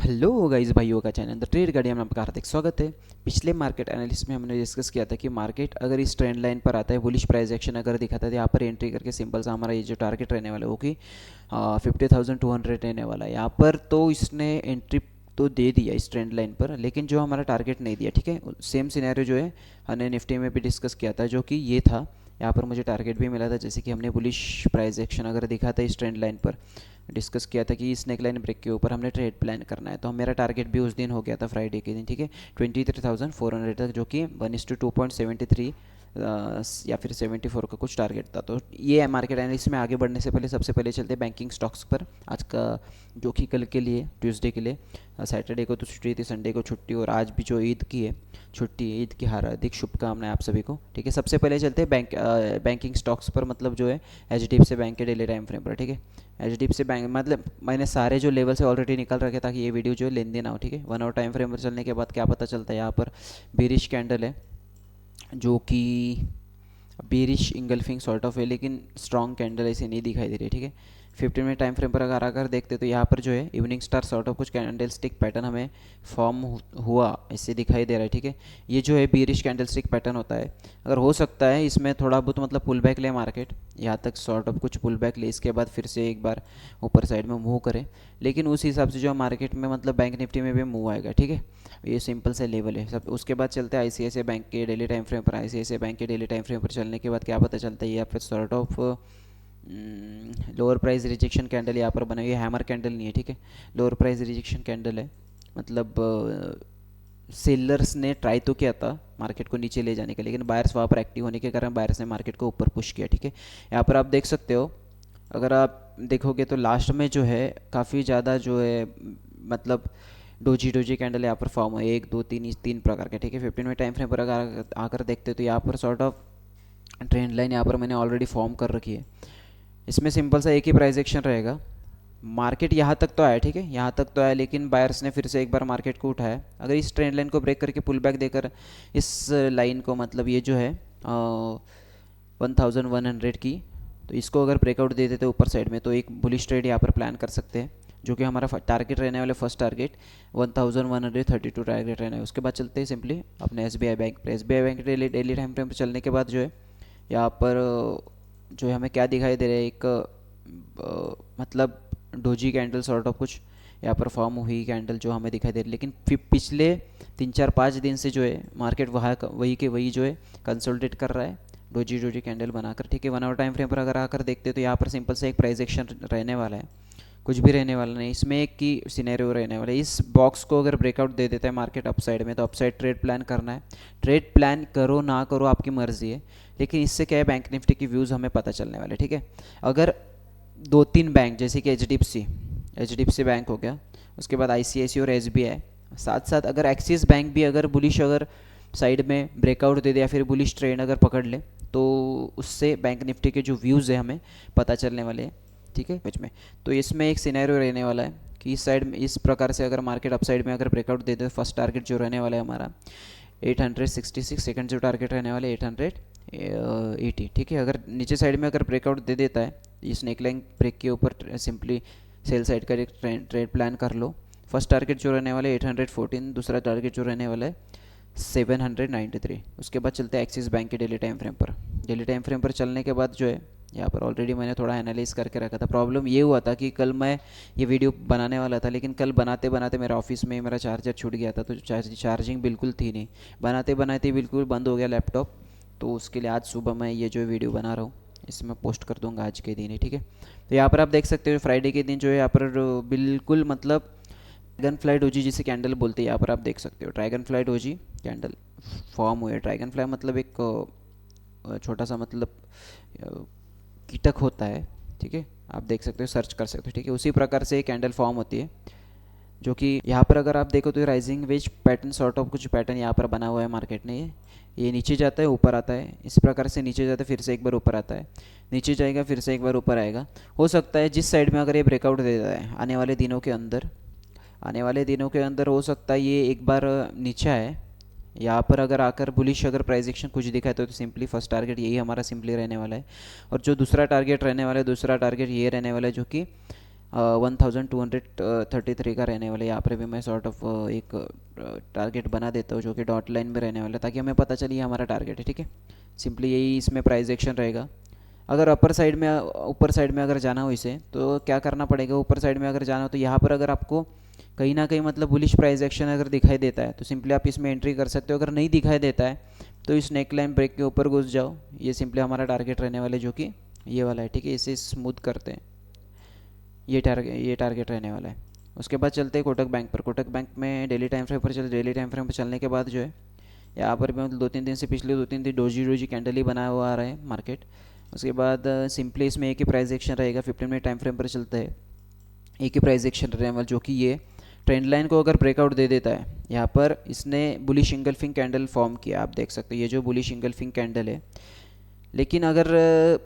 Hello guys, भाइयों का channel the trade गाड़ी में आपका हार्दिक स्वागत है। पिछले मार्केट एनालिसिस में हमने डिस्कस किया था कि मार्केट अगर इस ट्रेंड लाइन पर आता है, बुलिश प्राइस एक्शन अगर दिखाता है तो यहाँ पर एंट्री करके सिंपल सा हमारा ये जो टारगेट रहने वाला है वो कि 50,200 रहने वाला है। यहाँ पर तो इसने एंट्री तो दे दिया इस ट्रेंड लाइन पर, लेकिन जो हमारा टारगेट नहीं दिया। ठीक है, सेम सिनेरियो जो है हमने निफ्टी में भी डिस्कस किया था, जो कि ये था। यहाँ पर मुझे टारगेट भी मिला था, जैसे कि हमने बुलिश प्राइस एक्शन अगर दिखा था इस ट्रेंड लाइन पर, डिस्कस किया था कि इस नेक लाइन ब्रेक के ऊपर हमने ट्रेड प्लान करना है। तो मेरा टारगेट भी उस दिन हो गया था, फ्राइडे के दिन। ठीक है, 23,400 तक, जो कि 1:2.73 या फिर 74 का कुछ टारगेट था। तो ये मार्केट एनालिसिस में आगे बढ़ने से पहले सबसे पहले चलते हैं बैंकिंग स्टॉक्स पर। आज का जो कि कल के लिए, ट्यूसडे के लिए, सैटरडे को तो छुट्टी थी, संडे को छुट्टी, और आज भी जो ईद की है छुट्टी है। ईद की हार्दिक शुभकामनाएं आप सभी को। ठीक है, सबसे पहले चलते हैं बैंकिंग स्टॉक्स पर, मतलब जो है एचडीएफसी बैंक के डेली टाइम फ्रेम पर। ठीक है, एचडीएफसी बैंक मतलब मैंने सारे जो लेवल से ऑलरेडी निकल रखे ताकि ये वीडियो जो है लेंदी ना हो। ठीक है, 1 आवर टाइम फ्रेम पर चलने के बाद क्या पता चलता है, यहाँ पर बेरिश कैंडल है, जो कि बेरिश इंगल्फिंग सॉर्ट ऑफ है, लेकिन स्ट्रॉन्ग कैंडल ऐसे नहीं दिखाई दे रही है। ठीक है, 15 मिनट टाइम फ्रेम पर अगर आकर देखते तो यहाँ पर जो है इवनिंग स्टार सॉर्ट ऑफ कुछ कैंडल स्टिक पैटर्न हमें फॉर्म हुआ ऐसे दिखाई दे रहा है। ठीक है, ये जो है बेरिश कैंडल स्टिक पैटर्न होता है। अगर हो सकता है इसमें थोड़ा बहुत मतलब पुल बैक ले मार्केट, यहाँ तक सॉर्ट ऑफ कुछ पुल बैक ले, इसके बाद फिर से एक बार ऊपर साइड में मूव करे, लेकिन उस हिसाब से जो मार्केट में मतलब बैंक निफ्टी में भी मूव आएगा। ठीक है, ये सिंपल से लेवल है सब। उसके बाद चलते हैं आईसीआईसीआई बैंक के डेली टाइम फ्रेम पर। आईसीआईसीआई बैंक के डेली टाइम फ्रेम पर चलने के बाद क्या पता चलता है, या फिर sort of lower price rejection candle यहाँ पर बना, ये हैमर कैंडल नहीं है। ठीक है, लोअर प्राइस रिजेक्शन कैंडल है, मतलब सेलर्स ने ट्राई तो किया था मार्केट को नीचे ले जाने का, लेकिन बायर्स वहाँ पर एक्टिव होने के कारण बायर्स ने मार्केट को ऊपर पुश किया। ठीक है, यहाँ पर आप देख सकते हो, अगर आप देखोगे तो लास्ट में जो है काफ़ी ज़्यादा जो है मतलब डोजी डोजी कैंडल यहाँ पर फॉर्म है, 1 2 3, इस 3 प्रकार के। ठीक है, 15 मिनट टाइम फ्रेम पर अगर आकर देखते हो तो यहाँ पर सॉर्ट ऑफ ट्रेंड लाइन यहाँ पर मैंने ऑलरेडी फॉर्म कर रखी है। इसमें सिंपल सा एक ही प्राइस एक्शन रहेगा। मार्केट यहाँ तक तो आया, ठीक है, यहाँ तक तो आया, लेकिन बायर्स ने फिर से एक बार मार्केट को उठाया। अगर इस ट्रेंड लाइन को ब्रेक करके पुल बैक देकर इस लाइन को, मतलब ये जो है 1100 की, तो इसको अगर ब्रेकआउट दे देते ऊपर साइड में तो एक बुलिश ट्रेड यहाँ पर प्लान कर सकते हैं, जो कि हमारा टारगेट रहने वाला फर्स्ट टारगेट 1132 टारगेट रहना है। उसके बाद चलते हैं सिंपली अपने एसबीआई बैंक पर। SBI bank daily time frame पर चलने के बाद जो है यहाँ पर जो है हमें क्या दिखाई दे रहा है, एक मतलब डोजी कैंडल सॉर्ट ऑफ कुछ यहाँ पर फॉर्म हुई कैंडल जो हमें दिखाई दे रही है, लेकिन फिर पिछले 3 4 5 दिन से जो है मार्केट वहाँ वही के वही जो है कंसोलिडेट कर रहा है डोजी डोजी कैंडल बनाकर। ठीक है, 1 आवर टाइम फ्रेम पर अगर आकर देखते हैं तो यहाँ पर सिंपल से एक प्राइस एक्शन रहने वाला है, कुछ भी रहने वाला नहीं। इसमें एक की सिनेरियो रहने वाला है, इस बॉक्स को अगर ब्रेकआउट दे देता है मार्केट अपसाइड में तो अपसाइड ट्रेड प्लान करना है। ट्रेड प्लान करो ना करो आपकी मर्जी है, लेकिन इससे क्या है, बैंक निफ्टी की व्यूज़ हमें पता चलने वाले। ठीक है, अगर 2 3 बैंक जैसे कि एचडीएफसी बैंक हो गया, उसके बाद आईसीआईसीआई और एसबीआई, साथ साथ अगर एक्सिस बैंक भी अगर बुलिश अगर साइड में ब्रेकआउट दे दे या फिर बुलिश ट्रेंड अगर पकड़ ले, तो उससे बैंक निफ्टी के जो व्यूज़ है हमें पता चलने वाले हैं। ठीक है, में तो इसमें एक सिनेरियो रहने वाला है कि इस साइड में इस प्रकार से अगर मार्केट अप साइड में अगर ब्रेकआउट दे दे, फर्स्ट टारगेट जो रहने वाला है हमारा 866, सेकंड जो टारगेट रहने वाले 880। ठीक है, अगर नीचे साइड में अगर ब्रेकआउट दे देता है, इस नेकलाइन ब्रेक के ऊपर सिंपली सेल साइड का एक ट्रेड प्लान कर लो। फर्स्ट टारगेट जो रहने वाला है 814, दूसरा टारगेट जो रहने वाला है 793। उसके बाद चलते हैं एक्सिस बैंक के डेली टाइम फ्रेम पर। डेली टाइम फ्रेम पर चलने के बाद जो है यहाँ पर ऑलरेडी मैंने थोड़ा एनालाइज करके रखा था। प्रॉब्लम ये हुआ था कि कल मैं ये वीडियो बनाने वाला था, लेकिन कल बनाते बनाते मेरा ऑफिस में मेरा चार्जर छूट गया था, तो चार्जिंग बिल्कुल थी नहीं, बनाते बनाते बिल्कुल बंद हो गया लैपटॉप। तो उसके लिए आज सुबह मैं ये जो वीडियो बना रहा हूँ इसमें पोस्ट कर दूंगा आज के दिन ही। ठीक है, तो यहाँ पर आप देख सकते हो फ्राइडे के दिन जो है यहाँ पर बिल्कुल मतलब ड्रैगन फ्लाई डोजी जिसे कैंडल बोलते हैं, यहाँ पर आप देख सकते हो dragon fly doji candle form हुए। ड्रैगन फ्लाई मतलब एक छोटा सा मतलब कीटक होता है। ठीक है, आप देख सकते हो, सर्च कर सकते हो। ठीक है, उसी प्रकार से कैंडल फॉर्म होती है, जो कि यहाँ पर अगर आप देखो तो rising veg pattern sort of कुछ पैटर्न यहाँ पर बना हुआ है मार्केट ने। ये नीचे जाता है ऊपर आता है, इस प्रकार से नीचे जाता है फिर से एक बार ऊपर आता है, नीचे जाएगा फिर से एक बार ऊपर आएगा। हो सकता है जिस साइड में अगर ये ब्रेकआउट देता है आने वाले दिनों के अंदर हो सकता है ये एक बार नीचे आए, यहाँ पर अगर आकर बुलिश अगर प्राइस एक्शन कुछ दिखाए तो सिंपली फर्स्ट टारगेट यही हमारा सिंपली रहने वाला है। और जो दूसरा टारगेट रहने वाला है, दूसरा टारगेट ये रहने वाला है, जो कि 1233 का रहने वाला है। यहाँ पर भी मैं सॉर्ट ऑफ एक टारगेट बना देता हूँ जो कि डॉट लाइन में रहने वाला है, ताकि हमें पता चले ये हमारा टारगेट है। ठीक है, सिंपली यही इसमें प्राइस एक्शन रहेगा। अगर अपर साइड में ऊपर साइड में अगर जाना हो इसे, तो क्या करना पड़ेगा, ऊपर साइड में अगर जाना हो तो यहाँ पर अगर आपको कहीं ना कहीं मतलब बुलिश प्राइस एक्शन अगर दिखाई देता है तो सिंपली आप इसमें एंट्री कर सकते हो। अगर नहीं दिखाई देता है तो इस नेक लाइन ब्रेक के ऊपर घुस जाओ। ये सिंपली हमारा टारगेट रहने वाला है जो कि ये वाला है। ठीक है, इसे स्मूथ करते हैं। ये टारगेट रहने वाला है। उसके बाद चलते हैं कोटक बैंक पर। कोटक बैंक में डेली टाइम फ्रेम पर चल डेली टाइम फ्रेम पर चलने के बाद जो है यहाँ पर भी मतलब 2-3 दिन से, पिछले 2-3 दिन डोजी डोजी कैंडल ही बना हुआ आ रहा है मार्केट। उसके बाद सिंपली इसमें एक ही प्राइस एक्शन रहेगा। 15 मिनट टाइम फ्रेम पर चलता है, एक ही प्राइस एक्शन रहने वाला जो कि ये ट्रेंड लाइन को अगर ब्रेकआउट दे देता है, यहाँ पर इसने बुलिश इंगल्फिंग कैंडल फॉर्म किया। आप देख सकते हो ये जो बुलिश इंगल्फिंग कैंडल है। लेकिन अगर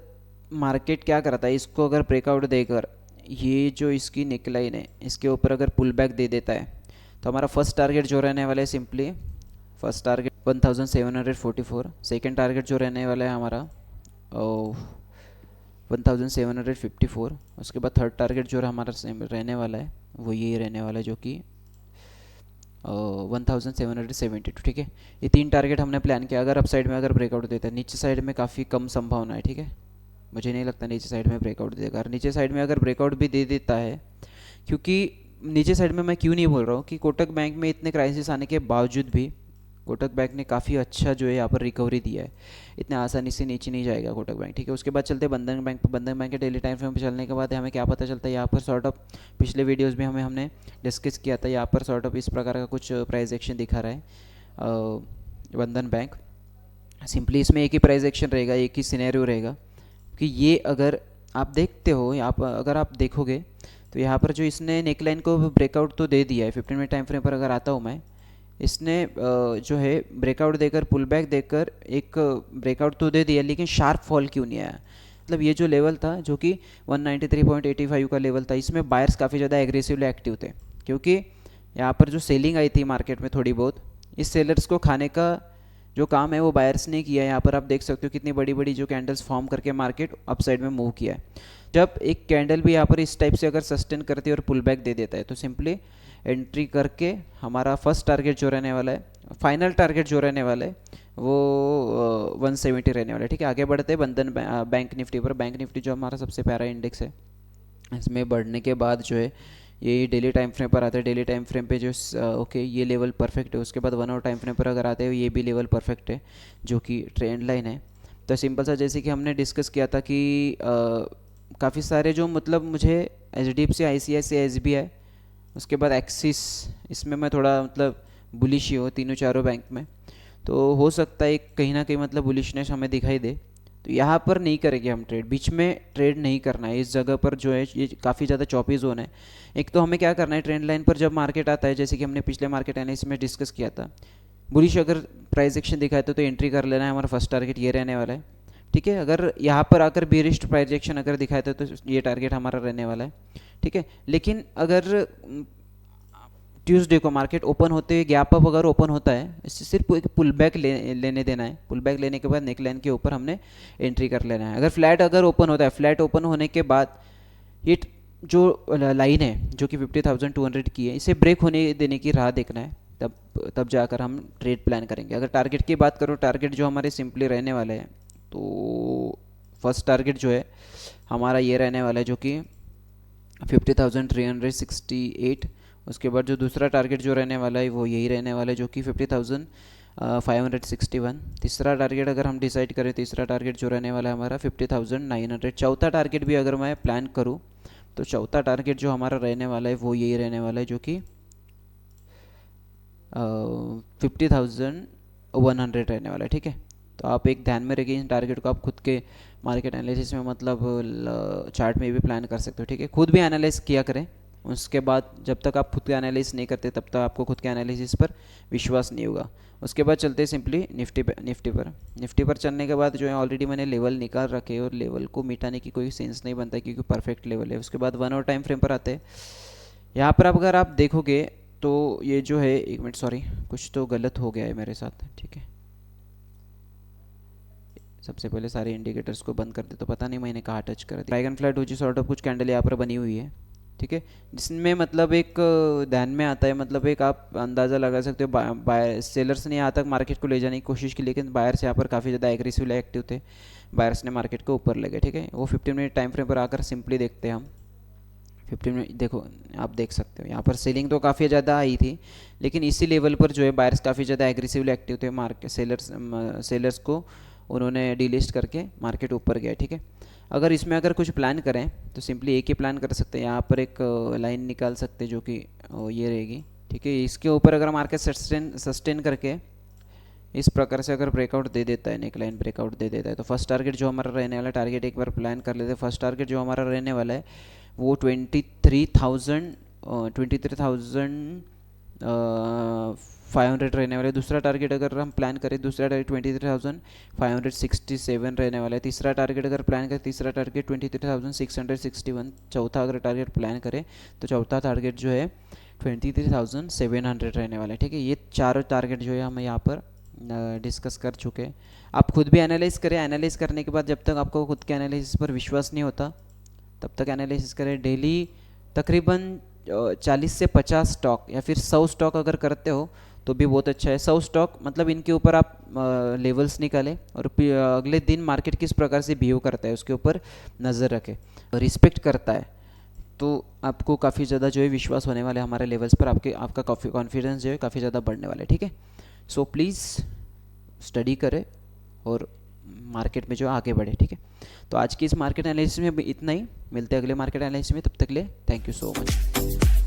मार्केट क्या करता है, इसको अगर ब्रेकआउट देकर ये जो इसकी नेक लाइन है इसके ऊपर अगर पुल बैक दे देता है तो हमारा फर्स्ट टारगेट जो रहने वाला है, simply first target 1744। Second target जो रहने वाला है हमारा 1754। उसके बाद थर्ड टारगेट जो हमारा रहने वाला है वो ये रहने वाला है जो कि 1772। ठीक है, ये 3 टारगेट हमने प्लान किया। अगर अप साइड में अगर ब्रेकआउट देता है, नीचे साइड में काफ़ी कम संभावना है। ठीक है, मुझे नहीं लगता नीचे साइड में ब्रेकआउट देगा। और नीचे साइड में अगर ब्रेकआउट भी दे देता है, क्योंकि नीचे साइड में मैं क्यों नहीं बोल रहा हूँ कि कोटक बैंक में इतने क्राइसिस आने के बावजूद भी कोटक बैंक ने काफ़ी अच्छा जो है यहाँ पर रिकवरी दिया है। इतने आसानी से नीचे नहीं जाएगा कोटक बैंक। ठीक है, उसके बाद चलते हैं बंधन बैंक पर। बंधन बैंक के डेली टाइम फ्रेम पर चलने के बाद हमें क्या पता चलता है, यहाँ पर सॉर्ट ऑफ पिछले वीडियोस में हमने डिस्कस किया था, यहाँ पर सॉर्ट ऑफ इस प्रकार का कुछ प्राइस एक्शन दिखा रहा है बंधन बैंक। सिंपली इसमें एक ही प्राइस एक्शन रहेगा, एक ही सिनेरियो रहेगा कि ये अगर आप देखते हो यहाँ पर, अगर आप देखोगे तो यहाँ पर जो इसने नेकलाइन को ब्रेकआउट तो दे दिया है। 15 मिनट टाइम फ्रेम पर अगर आता हूँ मैं, इसने जो है ब्रेकआउट देकर पुल बैक देकर एक ब्रेकआउट तो दे दिया, लेकिन शार्प फॉल क्यों नहीं आया। मतलब ये जो लेवल था जो कि 193.85 का लेवल था, इसमें बायर्स काफ़ी ज़्यादा एग्रेसिवली एक्टिव थे, क्योंकि यहाँ पर जो सेलिंग आई थी मार्केट में थोड़ी बहुत, इस सेलर्स को खाने का जो काम है वो बायर्स ने किया है। यहाँ पर आप देख सकते हो कितनी बड़ी बड़ी जो कैंडल्स फॉर्म करके मार्केट अपसाइड में मूव किया है। जब एक कैंडल भी यहाँ पर इस टाइप से अगर सस्टेन करती है और पुल बैक दे देता है तो सिंपली एंट्री करके हमारा फर्स्ट टारगेट जो रहने वाला है, फाइनल टारगेट जो रहने वाला है वो 170 रहने वाला है। ठीक है, आगे बढ़ते हैं बंधन बैंक निफ्टी पर। बैंक निफ्टी जो हमारा सबसे प्यारा इंडेक्स है, इसमें बढ़ने के बाद जो है ये डेली टाइम फ्रेम पर आता है। डेली टाइम फ्रेम पे जो ओके ये लेवल परफेक्ट है। उसके बाद 1 आवर टाइम फ्रेम पर अगर आते हैं ये भी लेवल परफेक्ट है जो कि ट्रेंड लाइन है। तो सिंपल सा जैसे कि हमने डिस्कस किया था कि काफ़ी सारे जो मतलब मुझे HDFC, ICICI, SBI, उसके बाद एक्सिस, इसमें मैं थोड़ा मतलब बुलिश ही हो तीनों चारों बैंक में, तो हो सकता है कहीं ना कहीं मतलब बुलिशनेस हमें दिखाई दे। तो यहाँ पर नहीं करेंगे हम ट्रेड, बीच में ट्रेड नहीं करना है। इस जगह पर जो है ये काफ़ी ज़्यादा चॉपी जोन है। एक तो हमें क्या करना है, ट्रेंड लाइन पर जब मार्केट आता है, जैसे कि हमने पिछले मार्केट एनालिसिस में डिस्कस किया था, बुलिश अगर प्राइस एक्शन दिखाए तो एंट्री कर लेना है। हमारा फर्स्ट टारगेट ये रहने वाला है। ठीक है, अगर यहाँ पर आकर बेरिश प्राइस एक्शन अगर दिखाए तो ये टारगेट हमारा रहने वाला है। ठीक है, लेकिन अगर ट्यूसडे को मार्केट ओपन होते हुए गैप अप अगर ओपन होता है, इससे सिर्फ एक पुल बैक लेने देना है। पुल बैक लेने के बाद नेक लाइन के ऊपर हमने एंट्री कर लेना है। अगर फ्लैट अगर ओपन होता है, फ्लैट ओपन होने के बाद ये जो लाइन है जो कि 50,200 की है, इसे ब्रेक होने देने की राह देखना है, तब जाकर हम ट्रेड प्लान करेंगे। अगर टारगेट की बात करो, टारगेट जो हमारे सिंपली रहने वाले हैं, तो फर्स्ट टारगेट जो है हमारा ये रहने वाला है जो कि 50,368। उसके बाद जो दूसरा टारगेट जो रहने वाला है वो यही रहने वाला है जो कि 50,561। तीसरा टारगेट अगर हम डिसाइड करें, तीसरा टारगेट जो रहने वाला है हमारा 50,900। चौथा टारगेट भी अगर मैं प्लान करूँ तो चौथा टारगेट जो हमारा रहने वाला है वो यही रहने वाला है जो कि 50,100 रहने वाला है। ठीक है, तो आप एक ध्यान में रखिए इन टारगेट को। आप खुद के मार्केट एनालिसिस में मतलब चार्ट में भी प्लान कर सकते हो। ठीक है, खुद भी एनालाइज किया करें। उसके बाद जब तक आप खुद का एनालिसिस नहीं करते तब तक आपको खुद के एनालिसिस पर विश्वास नहीं होगा। उसके बाद चलते हैं सिंपली निफ्टी पर चलने के बाद जो है ऑलरेडी मैंने लेवल निकाल रखे और लेवल को मिटाने की कोई सेंस नहीं बनता क्योंकि परफेक्ट लेवल है। उसके बाद 1 आवर टाइम फ्रेम पर आते हैं। यहाँ पर अगर आप देखोगे तो ये जो है, एक मिनट सॉरी, कुछ तो गलत हो गया है मेरे साथ। ठीक है, सबसे पहले सारे इंडिकेटर्स को बंद कर दे, तो पता नहीं मैंने कहाँ टच कर दिया। Dragon fly doji sort of कुछ कैंडल यहाँ पर बनी हुई है। ठीक है, जिसमें मतलब एक ध्यान में आता है, मतलब एक आप अंदाज़ा लगा सकते हो, बायर सेलर्स ने यहाँ तक मार्केट को ले जाने की कोशिश की, लेकिन बायर्स यहाँ पर काफ़ी ज़्यादा एग्रेसिवली एक्टिव थे, बायर्स ने मार्केट को ऊपर ले गए। ठीक है, वो 15 मिनट टाइम फ्रेम पर आकर सिंपली देखते हैं हम। 15 मिनट देखो, आप देख सकते हो यहाँ पर सेलिंग तो काफ़ी ज़्यादा आई थी, लेकिन इसी लेवल पर जो है बायर्स काफ़ी ज़्यादा एग्रेसिवली एक्टिव थे, मार्केट सेलर्स को उन्होंने डीलिस्ट करके मार्केट ऊपर गया। ठीक है, अगर इसमें अगर कुछ प्लान करें तो सिंपली एक ही प्लान कर सकते हैं, यहाँ पर एक लाइन निकाल सकते हैं जो कि ये रहेगी। ठीक है, इसके ऊपर अगर मार्केट सस्टेन करके इस प्रकार से अगर ब्रेकआउट दे देता है, नेक लाइन ब्रेकआउट दे देता है, तो फर्स्ट टारगेट जो हमारा रहने वाला, टारगेट एक बार प्लान कर लेते हैं। फर्स्ट टारगेट जो हमारा रहने वाला है वो 23,500 रहने वाला है। दूसरा टारगेट अगर हम प्लान करें, दूसरा टारगेट 23,567 रहने वाला है। तीसरा टारगेट अगर प्लान करें, तीसरा टारगेट 23,661। चौथा अगर टारगेट प्लान करें तो चौथा टारगेट जो है 23,700 रहने वाला है। ठीक है, ये चारों टारगेट जो है हम यहाँ पर डिस्कस कर चुके हैं। आप खुद भी एनालाइज करें, एनालाइज करने के बाद जब तक आपको खुद के एनालिसिस पर विश्वास नहीं होता तब तक एनालिसिस करें। डेली तकरीबन 40 से 50 स्टॉक या फिर 100 स्टॉक अगर करते हो तो भी बहुत अच्छा है। 100 स्टॉक मतलब इनके ऊपर आप लेवल्स निकालें और अगले दिन मार्केट किस प्रकार से बिहेव करता है उसके ऊपर नज़र रखें। रिस्पेक्ट करता है तो आपको काफ़ी ज़्यादा जो है विश्वास होने वाला है हमारे लेवल्स पर, आपका काफ़ी कॉन्फिडेंस जो है काफ़ी ज़्यादा बढ़ने वाला है। ठीक है, सो प्लीज़ स्टडी करें और मार्केट में जो आगे बढ़े। ठीक है, तो आज की इस मार्केट एनालिसिस में इतना ही, मिलते हैं अगले मार्केट एनालिसिस में, तब तक ले थैंक यू सो मच।